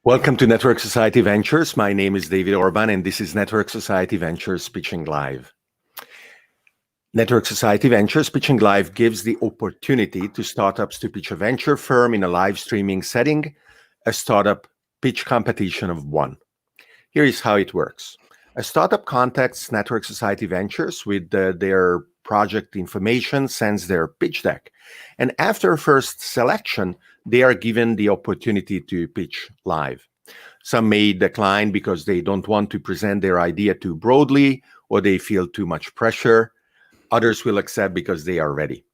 Welcome to Network Society Ventures. My name is David Orban, and this is Network Society Ventures Pitching Live. Network Society Ventures Pitching Live gives the opportunity to startups to pitch a venture firm in a live streaming setting, a startup pitch competition of one. Here is how it works. A startup contacts Network Society Ventures with their project information, sends their pitch deck, and after first selection, they are given the opportunity to pitch live. Some may decline because they don't want to present their idea too broadly or they feel too much pressure. Others will accept because they are ready.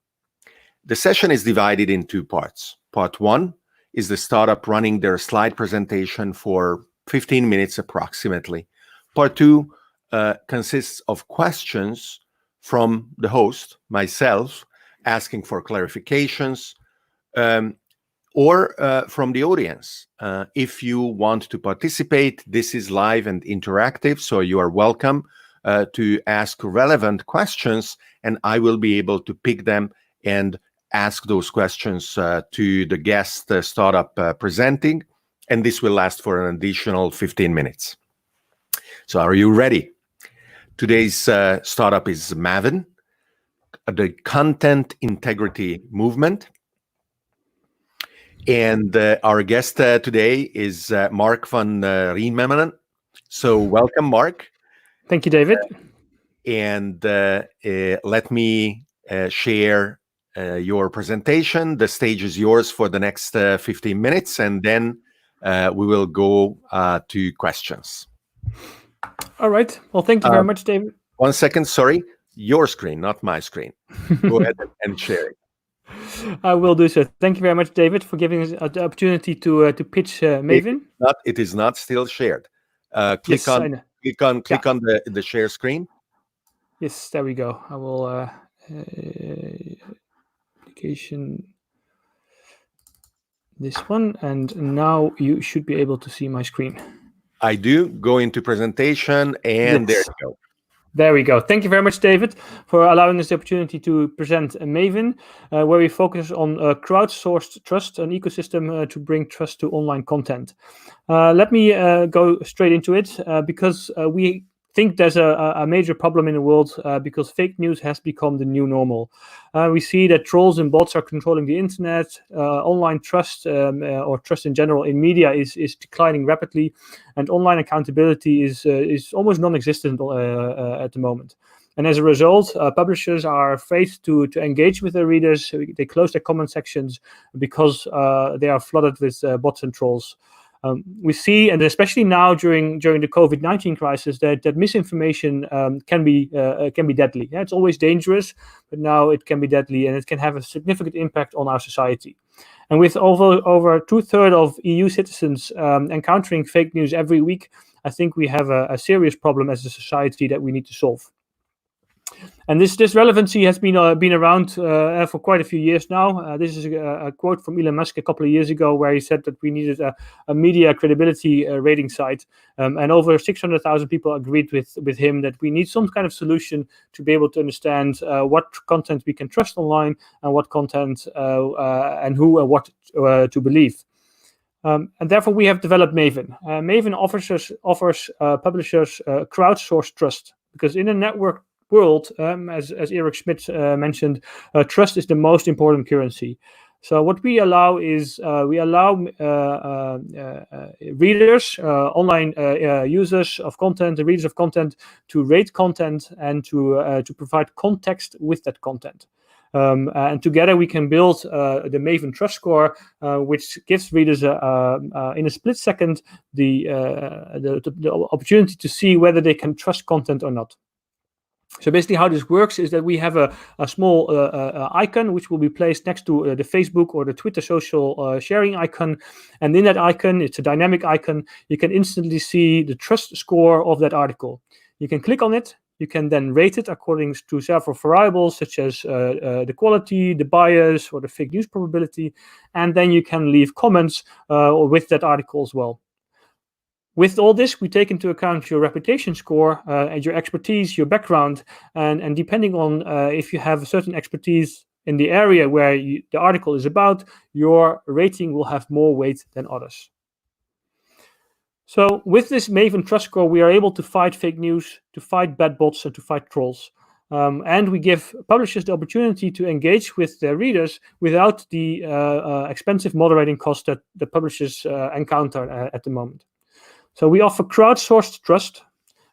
The session is divided in two parts. Part one is the startup running their slide presentation for 15 minutes approximately. Part two consists of questions from the host, myself, asking for clarifications, or from the audience. If you want to participate, this is live and interactive, so you are welcome to ask relevant questions, and I will be able to pick them and ask those questions to the guest startup presenting, and this will last for an additional 15 minutes. So are you ready? Today's startup is Mavin, the Content Integrity Movement. And our guest today is Mark van Rijmenam. So welcome, Mark. Thank you, David. And let me share your presentation. The stage is yours for the next 15 minutes, and then we will go to questions. All right. Well, thank you very much, David. 1 second, sorry. Your screen, not my screen. Go ahead and share it. I will do so. Thank you very much, David, for giving us the opportunity to pitch Mavin. It is not still shared. Click Yes, on the share screen. Yes, there we go. I will application this one, and now you should be able to see my screen. I do. Go into presentation, and there you go. There we go. Thank you very much, David, for allowing us the opportunity to present Mavin, where we focus on crowdsourced trust, an ecosystem to bring trust to online content. Let me go straight into it because we think there's a major problem in the world because fake news has become the new normal. We see that trolls and bots are controlling the internet. Online trust or trust in general in media is declining rapidly, and online accountability is almost non-existent at the moment. And as a result, publishers are afraid to engage with their readers. They close their comment sections because they are flooded with bots and trolls. We see, and especially now during the COVID-19 crisis, that misinformation can be deadly. Yeah, it's always dangerous, but now it can be deadly, and it can have a significant impact on our society. And with over 2/3 of EU citizens encountering fake news every week, I think we have a serious problem as a society that we need to solve. And this relevancy has been around for quite a few years now. This is a quote from Elon Musk a couple of years ago, where he said that we needed a media credibility rating site, and over 600,000 people agreed with him that we need some kind of solution to be able to understand what content we can trust online and what content and who and what to believe. And therefore, we have developed Mavin. Mavin offers publishers crowdsourced trust, because in a network world, as Eric Schmidt mentioned, trust is the most important currency. So what we allow is readers, online users of content, the readers of content, to rate content and to provide context with that content. And together we can build the Mavin Trust Score, which gives readers in a split second the opportunity to see whether they can trust content or not. So basically how this works is that we have a small icon which will be placed next to the Facebook or the Twitter social sharing icon. And in that icon, it's a dynamic icon, you can instantly see the trust score of that article. You can click on it. You can then rate it according to several variables, such as the quality, the bias, or the fake news probability. And then you can leave comments with that article as well. With all this, we take into account your reputation score and your expertise, your background, and depending on if you have a certain expertise in the area where the article is about, your rating will have more weight than others. So with this Mavin trust score, we are able to fight fake news, to fight bad bots, and to fight trolls. And we give publishers the opportunity to engage with their readers without the expensive moderating costs that the publishers encounter at the moment. So we offer crowdsourced trust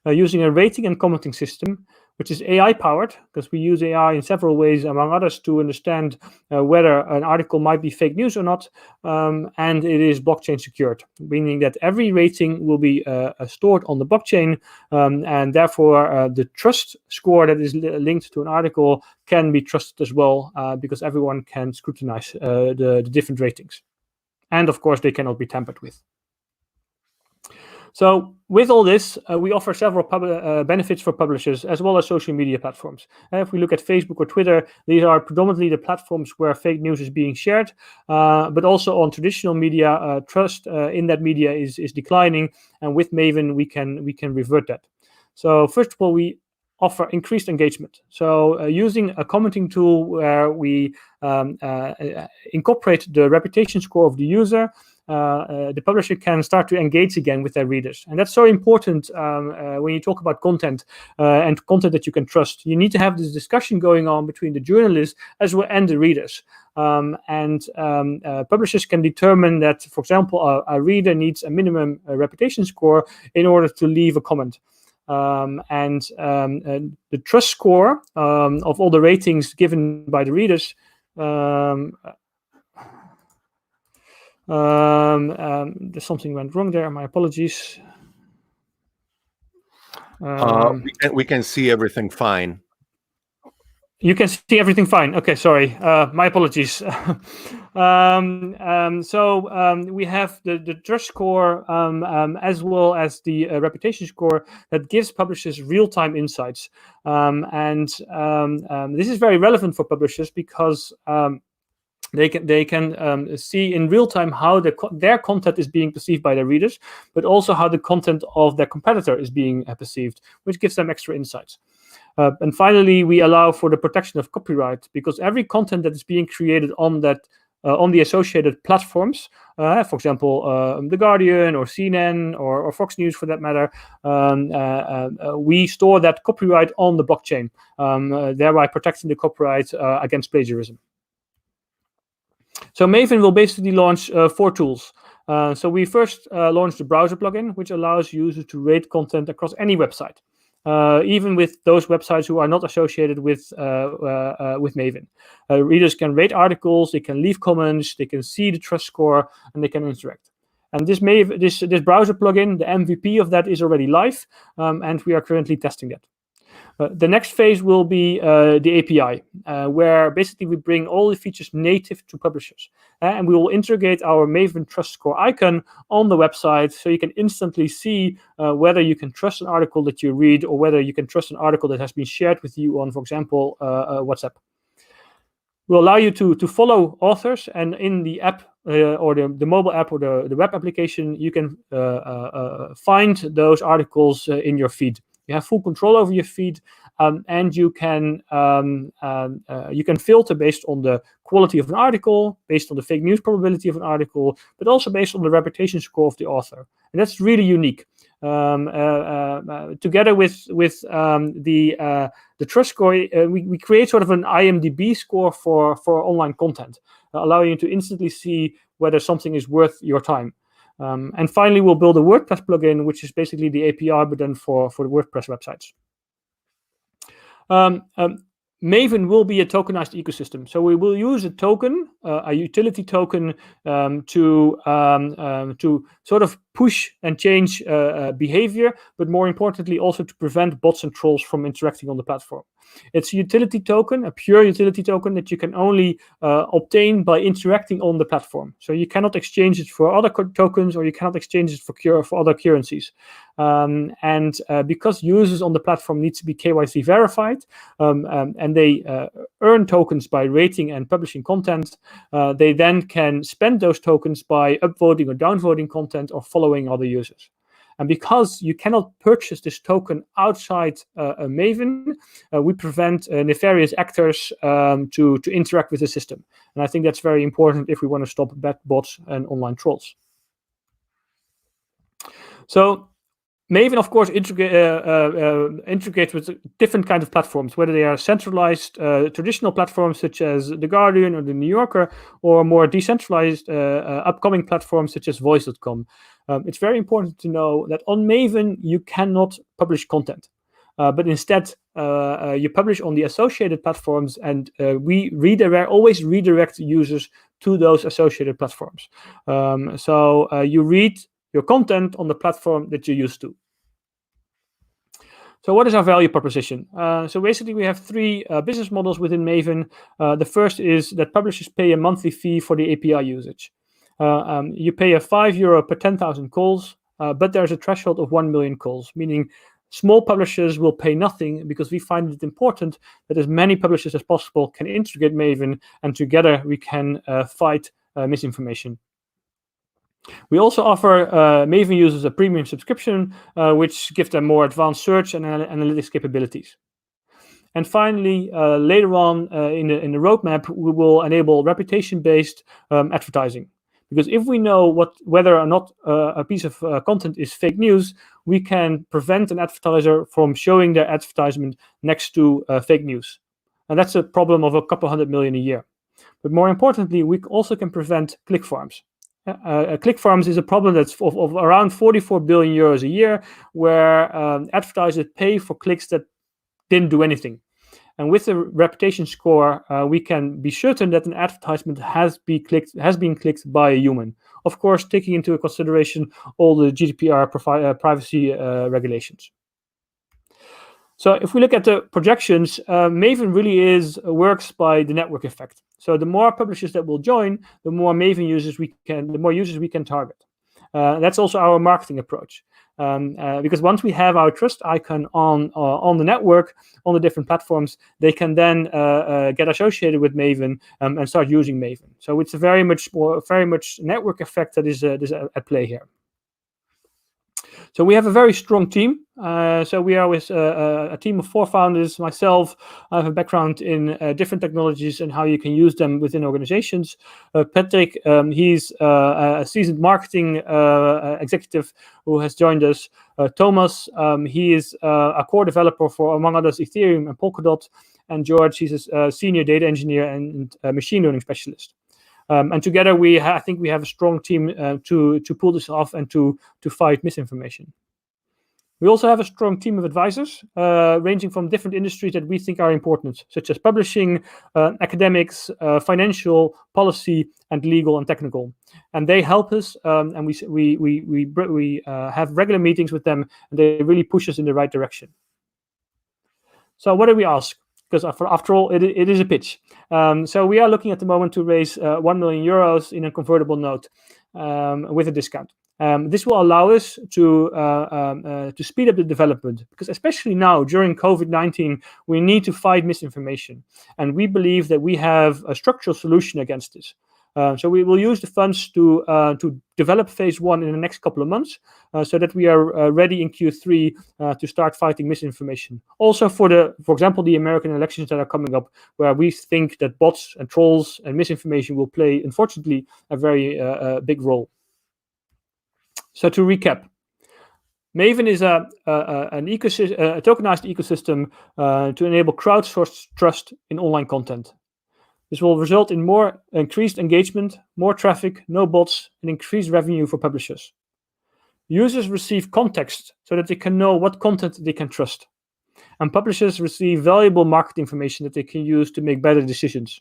using a rating and commenting system, which is AI powered, because we use AI in several ways, among others, to understand whether an article might be fake news or not. And it is blockchain secured, meaning that every rating will be stored on the blockchain, and therefore the trust score that is linked to an article can be trusted as well, because everyone can scrutinize the different ratings. And of course, they cannot be tampered with. So with all this, we offer several benefits for publishers as well as social media platforms. If we look at Facebook or Twitter, these are predominantly the platforms where fake news is being shared, but also on traditional media, trust in that media is declining, and with Mavin we can revert that. So first of all, we offer increased engagement. So using a commenting tool where we incorporate the reputation score of the user, the publisher can start to engage again with their readers. And that's so important when you talk about content and content that you can trust. You need to have this discussion going on between the journalists as well and the readers. Publishers can determine that, for example, a reader needs a minimum reputation score in order to leave a comment. The trust score of all the ratings given by the readers there's something went wrong there. My apologies. We can see everything fine. You can see everything fine. Okay, sorry. My apologies. So we have the trust score as well as the reputation score that gives publishers real-time insights. This is very relevant for publishers because they can see in real time how their content is being perceived by their readers, but also how the content of their competitor is being perceived, which gives them extra insights. And finally, we allow for the protection of copyright, because every content that is being created on the associated platforms, for example, The Guardian or CNN or Fox News for that matter, we store that copyright on the blockchain, thereby protecting the copyright against plagiarism. So Mavin will basically launch 4 tools. So we first launched the browser plugin, which allows users to rate content across any website, even with those websites who are not associated with Mavin. Readers can rate articles, they can leave comments, they can see the trust score, and they can interact. And this browser plugin, the MVP of that, is already live, and we are currently testing that. The next phase will be the API, where basically we bring all the features native to publishers. And we will integrate our Mavin Trust Score icon on the website, so you can instantly see whether you can trust an article that you read or whether you can trust an article that has been shared with you on, for example, WhatsApp. We'll allow you to follow authors, and in the app or the mobile app or the web application, you can find those articles in your feed. You have full control over your feed, and you can filter based on the quality of an article, based on the fake news probability of an article, but also based on the reputation score of the author. And that's really unique. Together with the trust score, we create sort of an IMDb score for online content, allowing you to instantly see whether something is worth your time. And finally, we'll build a WordPress plugin, which is basically the API, but then for the WordPress websites. Mavin will be a tokenized ecosystem. So we will use a token, a utility token, to sort of push and change behavior, but more importantly, also to prevent bots and trolls from interacting on the platform. It's a utility token, a pure utility token that you can only obtain by interacting on the platform. So you cannot exchange it for other tokens, or you cannot exchange it for other currencies. Because users on the platform need to be KYC verified, and they earn tokens by rating and publishing content, they then can spend those tokens by upvoting or downvoting content or following other users. And because you cannot purchase this token outside Mavin, we prevent nefarious actors to interact with the system. And I think that's very important if we want to stop bad bots and online trolls. So Mavin, of course, integrates with different kinds of platforms, whether they are centralized traditional platforms such as The Guardian or The New Yorker, or more decentralized upcoming platforms such as Voice.com. It's very important to know that on Mavin, you cannot publish content. But instead, you publish on the associated platforms, and we always redirect users to those associated platforms. So you read your content on the platform that you're used to. So what is our value proposition? So basically, we have three business models within Mavin. The first is that publishers pay a monthly fee for the API usage. You pay a €5 per 10,000 calls, but there's a threshold of 1 million calls, meaning small publishers will pay nothing because we find it important that as many publishers as possible can integrate Mavin, and together we can fight misinformation. We also offer Mavin users a premium subscription, which gives them more advanced search and analytics capabilities. And finally, later on in the roadmap, we will enable reputation-based advertising. Because if we know whether or not a piece of content is fake news, we can prevent an advertiser from showing their advertisement next to fake news. And that's a problem of a couple $100 million a year. But more importantly, we also can prevent click farms. Click farms is a problem that's of around 44 billion euros a year, where advertisers pay for clicks that didn't do anything. And with the reputation score, we can be certain that an advertisement has been clicked by a human. Of course, taking into consideration all the GDPR privacy regulations. So if we look at the projections, Mavin really works by the network effect. So the more publishers that will join, the more Mavin users we can target. That's also our marketing approach. Because once we have our trust icon on the network, on the different platforms, they can then get associated with Mavin and start using Mavin. So it's a very much network effect that is at play here. So we have a very strong team. So we are with a team of 4 founders. Myself, I have a background in different technologies and how you can use them within organizations. Patrick, he's a seasoned marketing executive who has joined us. Thomas, he is a core developer for, among others, Ethereum and Polkadot. And George, he's a senior data engineer and machine learning specialist. And together, I think we have a strong team to pull this off and to fight misinformation. We also have a strong team of advisors, ranging from different industries that we think are important, such as publishing, academics, financial, policy, and legal and technical. And they help us, and we have regular meetings with them, and they really push us in the right direction. So what do we ask? Because after all, it is a pitch. So we are looking at the moment to raise 1 million euros in a convertible note with a discount. This will allow us to speed up the development, because especially now during COVID-19, we need to fight misinformation. And we believe that we have a structural solution against this. So we will use the funds to develop phase 1 in the next couple of months, so that we are ready in Q3 to start fighting misinformation. Also for example, the American elections that are coming up, where we think that bots and trolls and misinformation will play, unfortunately, a very big role. So to recap, Mavin is a tokenized ecosystem to enable crowdsourced trust in online content. This will result in more increased engagement, more traffic, no bots, and increased revenue for publishers. Users receive context so that they can know what content they can trust. And publishers receive valuable market information that they can use to make better decisions.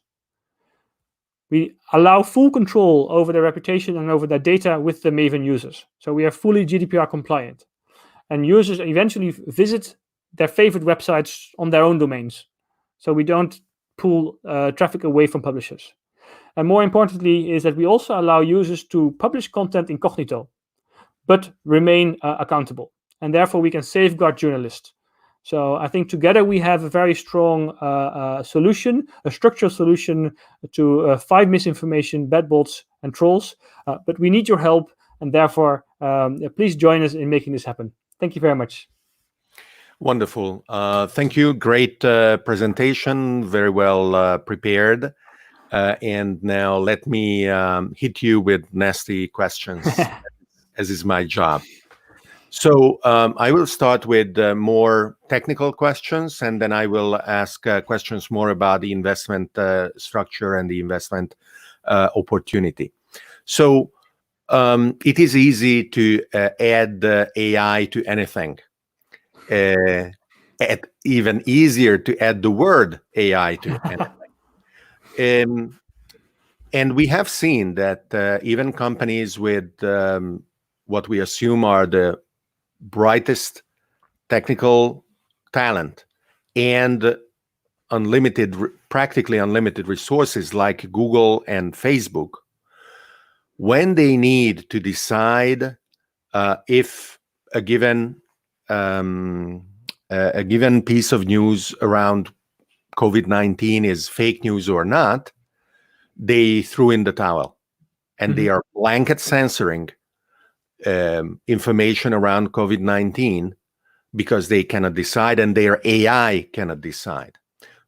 We allow full control over their reputation and over their data with the Mavin users. So we are fully GDPR compliant. And users eventually visit their favorite websites on their own domains. So we don't pull traffic away from publishers. And more importantly is that we also allow users to publish content incognito, but remain accountable. And therefore we can safeguard journalists. So I think together we have a very strong solution, a structural solution to fight misinformation, bad bots, and trolls. But we need your help, and therefore please join us in making this happen. Thank you very much. Wonderful. Thank you. Great presentation. Very well prepared. And now let me hit you with nasty questions, as is my job. So I will start with more technical questions, and then I will ask questions more about the investment structure and the investment opportunity. So it is easy to add AI to anything. Even easier to add the word AI to anything. And we have seen that even companies with what we assume are the brightest technical talent and practically unlimited resources like Google and Facebook, when they need to decide if a given piece of news around COVID-19 is fake news or not, they threw in the towel, and they are blanket censoring information around COVID-19 because they cannot decide and their AI cannot decide.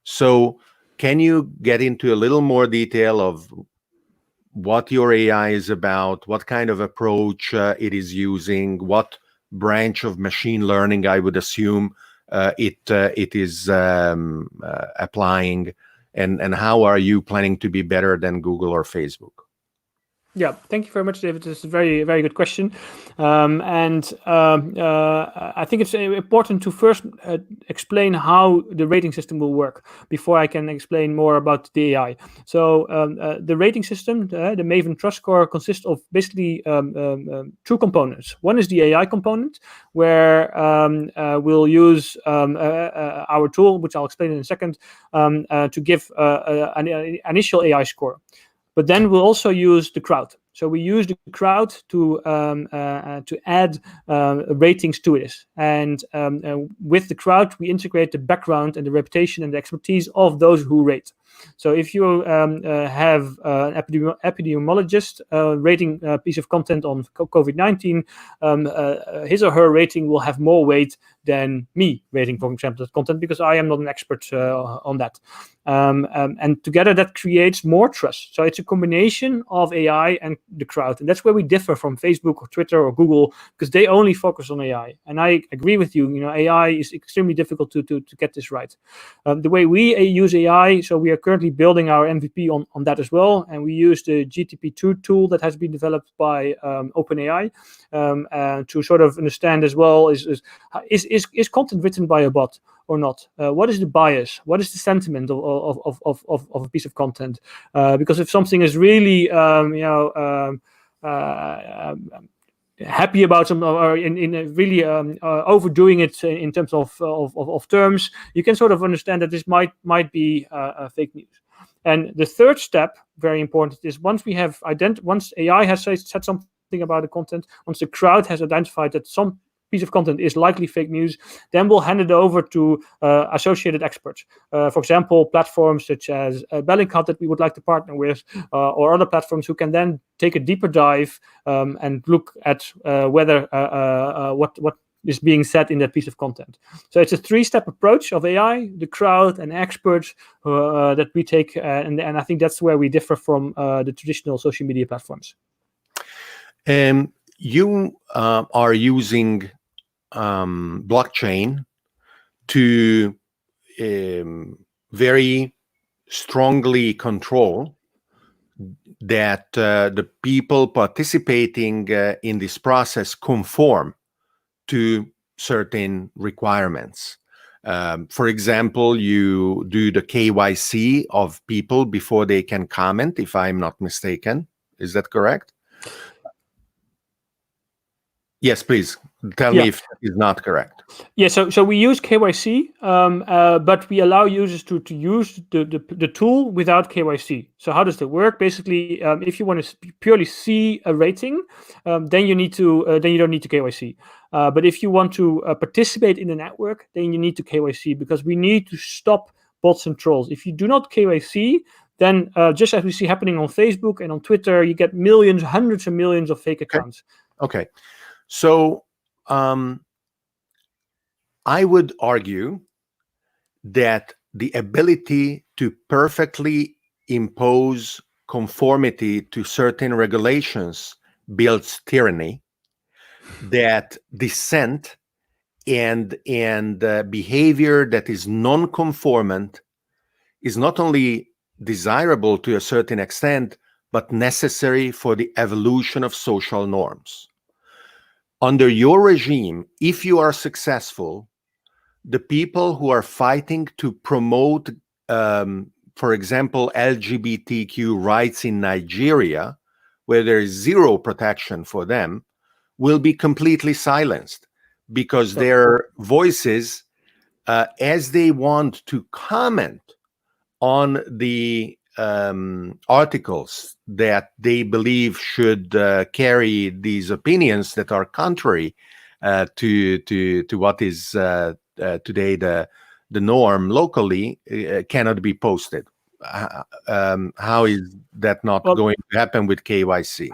So can you get into a little more detail of what your AI is about, what kind of approach it is using, what branch of machine learning I would assume it is applying, and how are you planning to be better than Google or Facebook? Yeah, thank you very much, David. This is a very, very good question. I think it's important to first explain how the rating system will work before I can explain more about the AI. So the rating system, the Mavin Trust Score, consists of basically two components. One is the AI component, where we'll use our tool, which I'll explain in a second, to give an initial AI score. But then we'll also use the crowd. So we use the crowd to add ratings to this. And with the crowd, we integrate the background and the reputation and the expertise of those who rate. So if you have an epidemiologist rating a piece of content on COVID-19, his or her rating will have more weight than me rating, for example, that content, because I am not an expert on that. And together that creates more trust. So it's a combination of AI and the crowd. And that's where we differ from Facebook or Twitter or Google, because they only focus on AI. And I agree with you, AI is extremely difficult to get this right. The way we use AI, so we are currently building our MVP on that as well. And we use the GTP2 tool that has been developed by OpenAI to sort of understand as well, is content written by a bot or not? What is the bias? What is the sentiment of a piece of content? Because if something is really, happy about some, or in really overdoing it in terms of terms, you can sort of understand that this might be fake news. And the third step, very important, is once we have once AI has said something about the content, once the crowd has identified that some piece of content is likely fake news, then we'll hand it over to associated experts. For example, platforms such as Bellingcat that we would like to partner with, or other platforms who can then take a deeper dive and look at whether what is being said in that piece of content. So it's a three-step approach of AI, the crowd, and experts that we take, and I think that's where we differ from the traditional social media platforms. You are using blockchain to very strongly control that the people participating in this process conform to certain requirements. For example, you do the KYC of people before they can comment, if I'm not mistaken. Is that correct? Yes, please tell me if that is not correct. Yeah, so we use KYC, but we allow users to use the tool without KYC. So how does that work? Basically, if you want to purely see a rating, then you don't need to KYC. But if you want to participate in the network, then you need to KYC, because we need to stop bots and trolls. If you do not KYC, then just as we see happening on Facebook and on Twitter, you get millions, hundreds of millions of fake accounts. Okay. So I would argue that the ability to perfectly impose conformity to certain regulations builds tyranny, that dissent and behavior that is non-conformant is not only desirable to a certain extent, but necessary for the evolution of social norms. Under your regime, if you are successful, the people who are fighting to promote, for example, LGBTQ rights in Nigeria, where there is zero protection for them, will be completely silenced because their voices, as they want to comment on the articles that they believe should carry these opinions that are contrary to what is today the norm locally, cannot be posted. How is that not going to happen with KYC?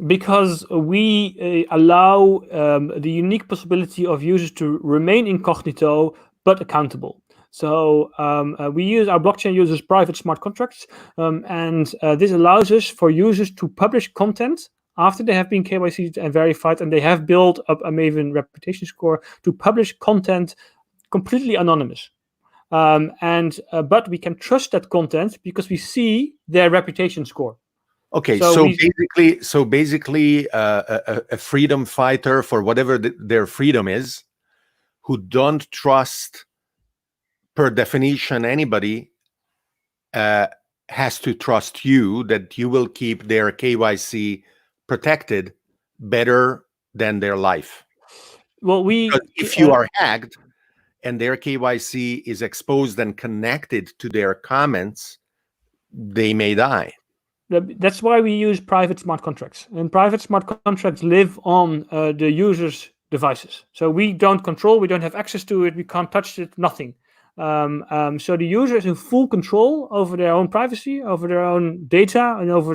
Because we allow the unique possibility of users to remain incognito but accountable. So we use our blockchain uses private smart contracts, and this allows us for users to publish content after they have been KYC'd and verified, and they have built up a Mavin reputation score, to publish content completely anonymous. But we can trust that content because we see their reputation score. Okay, so basically, a freedom fighter for whatever their freedom is, who don't trust, per definition, anybody, has to trust you that you will keep their KYC protected better than their life. Well, because if you are hacked and their KYC is exposed and connected to their comments, they may die. That's why we use private smart contracts. And private smart contracts live on the user's devices. So we don't control, we don't have access to it, we can't touch it, nothing. So the user is in full control over their own privacy, over their own data, and over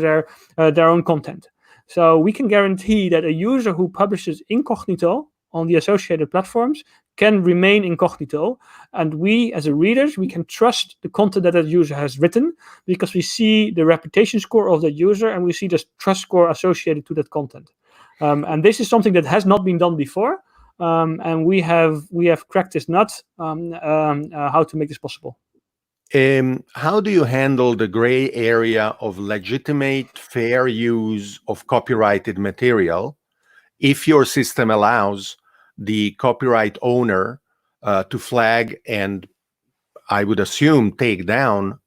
their own content. So we can guarantee that a user who publishes incognito on the associated platforms can remain incognito, and we as a readers, we can trust the content that user has written because we see the reputation score of that user and we see the trust score associated to that content. And this is something that has not been done before, and we have cracked this nut, how to make this possible. How do you handle the gray area of legitimate, fair use of copyrighted material if your system allows the copyright owner to flag and, I would assume, take down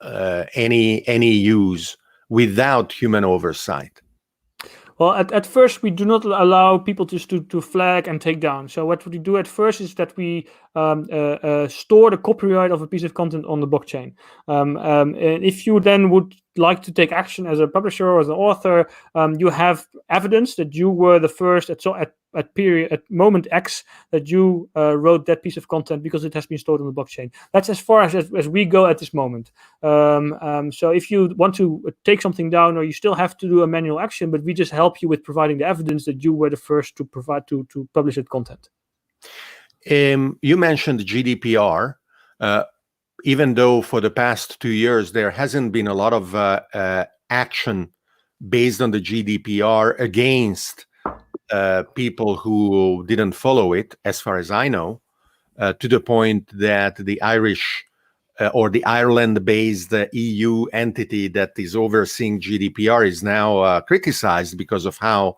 any use without human oversight? Well, at first, we do not allow people to flag and take down. So what we do at first is that we store the copyright of a piece of content on the blockchain. And if you then would like to take action as a publisher or as an author, you have evidence that you were the first at moment X that you wrote that piece of content because it has been stored on the blockchain. That's as far as we go at this moment. So if you want to take something down, or you still have to do a manual action, but we just help you with providing the evidence that you were the first to provide to publish that content. You mentioned GDPR. Even though for the past 2 years there hasn't been a lot of action based on the GDPR against people who didn't follow it, as far as I know, to the point that the Irish or the Ireland-based EU entity that is overseeing GDPR is now criticized because of how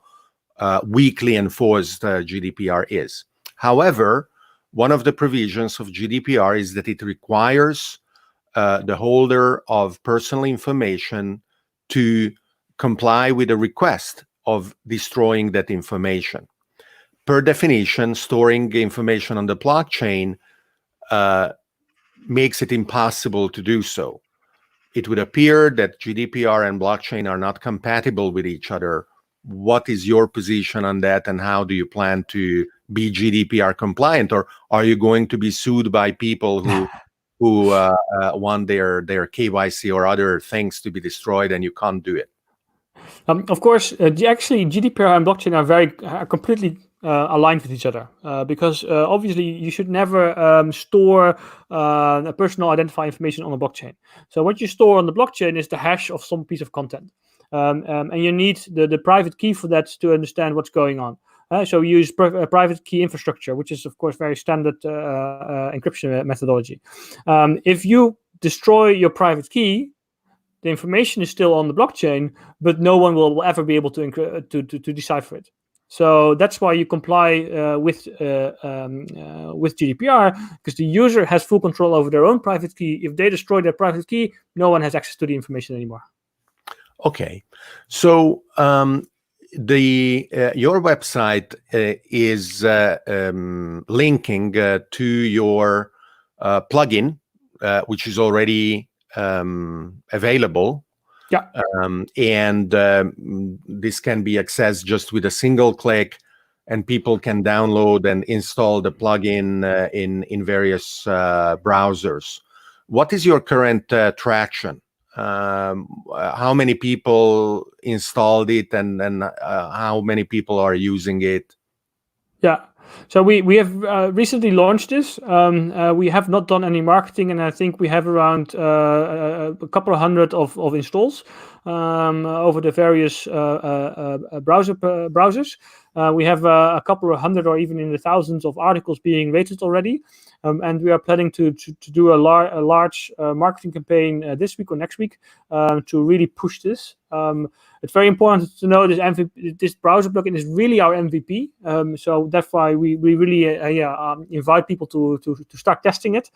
weakly enforced GDPR is. However, one of the provisions of GDPR is that it requires the holder of personal information to comply with a request of destroying that information. Per definition, storing information on the blockchain makes it impossible to do so. It would appear that GDPR and blockchain are not compatible with each other. What is your position on that, and how do you plan to be GDPR compliant, or are you going to be sued by people who want their KYC or other things to be destroyed and you can't do it? Of course, actually GDPR and blockchain are completely aligned with each other, because obviously you should never store personal identifying information on a blockchain. So what you store on the blockchain is the hash of some piece of content. And you need the private key for that to understand what's going on. So we use private key infrastructure, which is of course very standard encryption methodology. If you destroy your private key, the information is still on the blockchain, but no one will ever be able to decipher it. So that's why you comply with GDPR, because the user has full control over their own private key. If they destroy their private key, no one has access to the information anymore. Okay, so your website is linking to your plugin, which is already available. Yeah. And this can be accessed just with a single click, and people can download and install the plugin in various browsers. What is your current traction? How many people installed it, and how many people are using it? Yeah. So we have recently launched this. We have not done any marketing, and I think we have around a couple of hundred of installs over the various browsers. We have a couple of hundred or even in the thousands of articles being rated already. And we are planning to do a large marketing campaign this week or next week to really push this. It's very important to know this browser plugin is really our MVP. So that's why we really invite people to start testing it,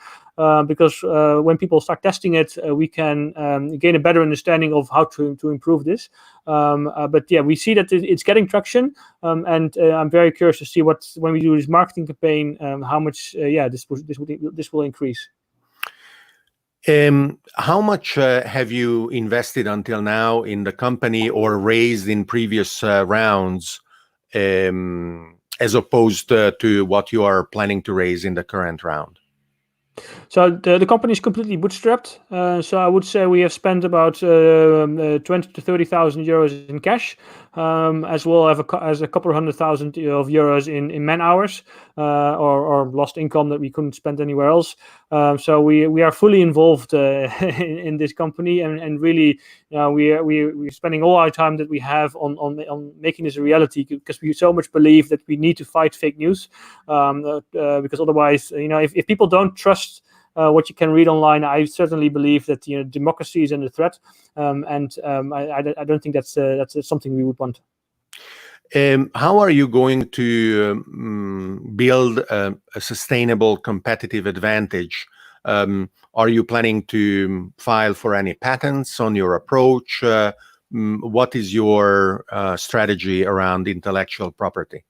because when people start testing it, we can gain a better understanding of how to improve this. But yeah, we see that it's getting traction, and I'm very curious to see when we do this marketing campaign, how much this will increase. How much have you invested until now in the company or raised in previous rounds, as opposed to what you are planning to raise in the current round? So the company is completely bootstrapped. So I would say we have spent about 20 to 30,000 euros in cash, as well as a couple of 100,000 of euros in man hours, or lost income that we couldn't spend anywhere else. So we are fully involved in this company, and really we're spending all our time that we have on making this a reality, because we so much believe that we need to fight fake news, because otherwise, if people don't trust what you can read online, I certainly believe that democracy is under threat, and I don't think that's something we would want. How are you going to build a sustainable competitive advantage? Are you planning to file for any patents on your approach? What is your strategy around intellectual property?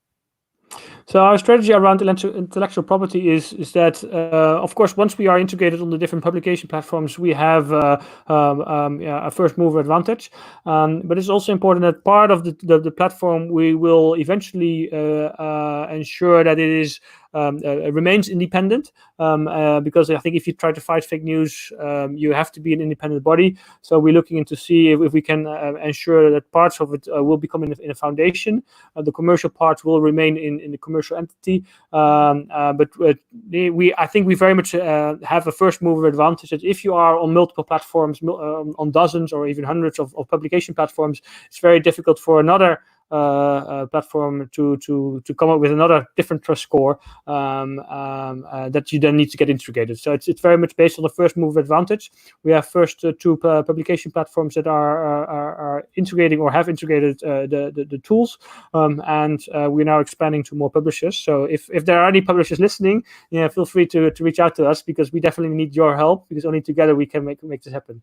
So our strategy around intellectual property is that, of course, once we are integrated on the different publication platforms, we have a first mover advantage. But it's also important that part of the platform, we will eventually ensure that it is remains independent, because I think if you try to fight fake news, you have to be an independent body. So we're looking into see if we can ensure that parts of it will become in a foundation. The commercial parts will remain in the commercial entity. But I think we very much have a first mover advantage, that if you are on multiple platforms, on dozens or even hundreds of publication platforms, it's very difficult for another platform to come up with another different trust score that you then need to get integrated. So it's very much based on the first mover advantage. We have first two publication platforms that are integrating or have integrated the tools, and we're now expanding to more publishers. So if there are any publishers listening, feel free to reach out to us, because we definitely need your help, because only together we can make this happen.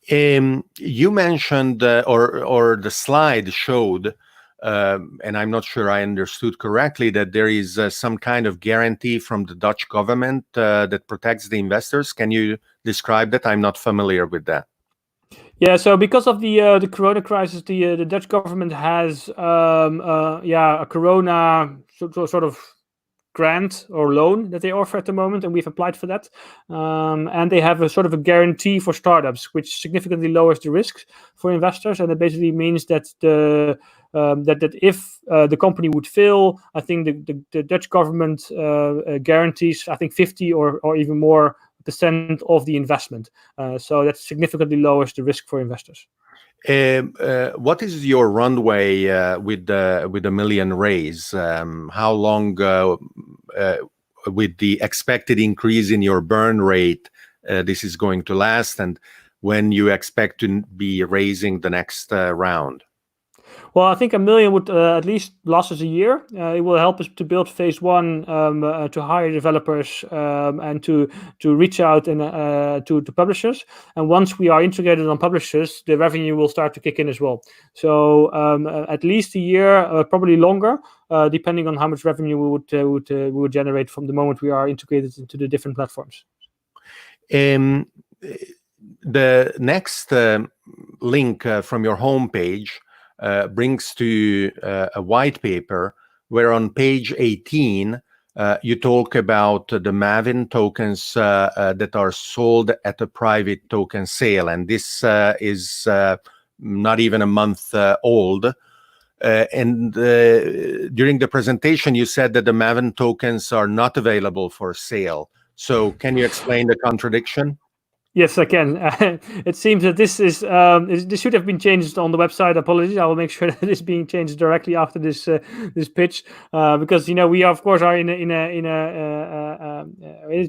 You mentioned, or the slide showed, and I'm not sure I understood correctly, that there is some kind of guarantee from the Dutch government that protects the investors. Can you describe that? I'm not familiar with that. Yeah, so because of the corona crisis, the Dutch government has a corona sort of grant or loan that they offer at the moment, and we've applied for that. And they have a sort of a guarantee for startups, which significantly lowers the risks for investors. And it basically means that that if the company would fail, I think the Dutch government guarantees, I think 50 or even more % of the investment. So that significantly lowers the risk for investors. What is your runway with the million raise? How long, with the expected increase in your burn rate, this is going to last, and when you expect to be raising the next round? Well, I think 1 million would at least last us a year. It will help us to build phase one, to hire developers, and to reach out and to publishers. And once we are integrated on publishers, the revenue will start to kick in as well. So at least a year, probably longer, depending on how much revenue we would generate from the moment we are integrated into the different platforms. The next link from your homepage brings to a white paper where on page 18 you talk about the Mavin tokens that are sold at a private token sale, and this is not even a month old. And during the presentation, you said that the Mavin tokens are not available for sale. So can you explain the contradiction? Yes, I can. It seems that this should have been changed on the website. Apologies. I will make sure that it's being changed directly after this pitch, because we of course are in a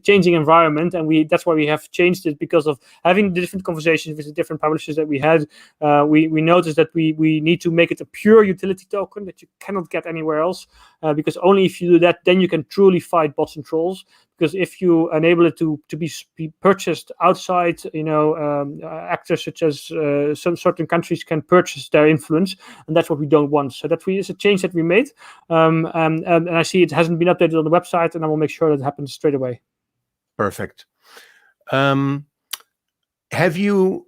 changing environment, and that's why we have changed it, because of having the different conversations with the different publishers that we had. We noticed that we need to make it a pure utility token that you cannot get anywhere else, because only if you do that, then you can truly fight bots and trolls. Because if you enable it to be purchased outside, actors such as some certain countries can purchase their influence, and that's what we don't want. So that is a change that we made, and I see it hasn't been updated on the website, and I will make sure that it happens straight away. Perfect. Have you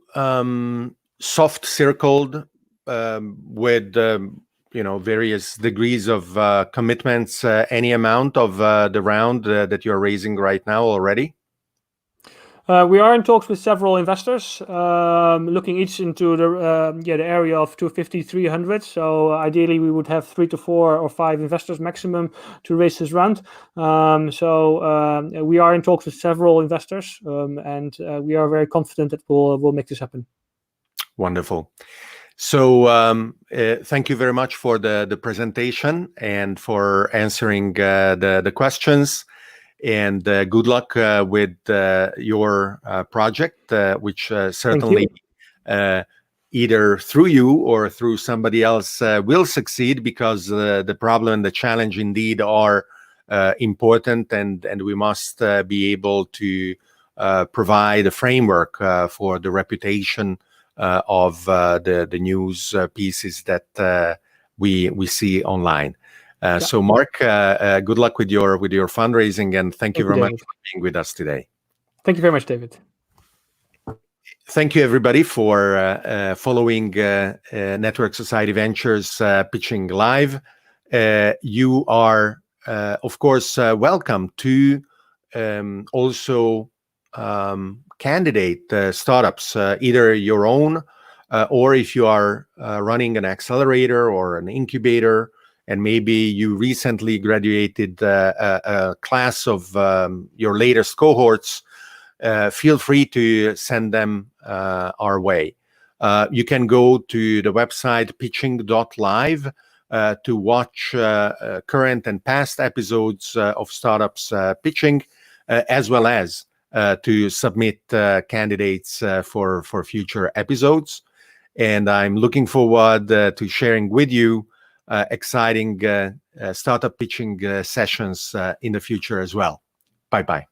soft circled with various degrees of commitments, any amount of the round that you're raising right now already? We are in talks with several investors, looking each into the area of 250, 300. So ideally, we would have 3 to 4 or 5 investors maximum to raise this round. So we are in talks with several investors, and we are very confident that we'll make this happen. Wonderful. So thank you very much for the presentation and for answering the questions. And good luck with your project, which certainly either through you or through somebody else will succeed, because the problem and the challenge indeed are important, and we must be able to provide a framework for the reputation of the news pieces that we see online. So Mark, good luck with your fundraising, and thank you very much for being with us today. Thank you very much, David. Thank you, everybody, for following Network Society Ventures Pitching Live. You are, of course, welcome to also candidate startups, either your own, or if you are running an accelerator or an incubator, and maybe you recently graduated a class of your latest cohorts, feel free to send them our way. You can go to the website pitching.live to watch current and past episodes of Startups Pitching, as well as to submit candidates for future episodes. And I'm looking forward to sharing with you exciting startup pitching sessions in the future as well. Bye-bye.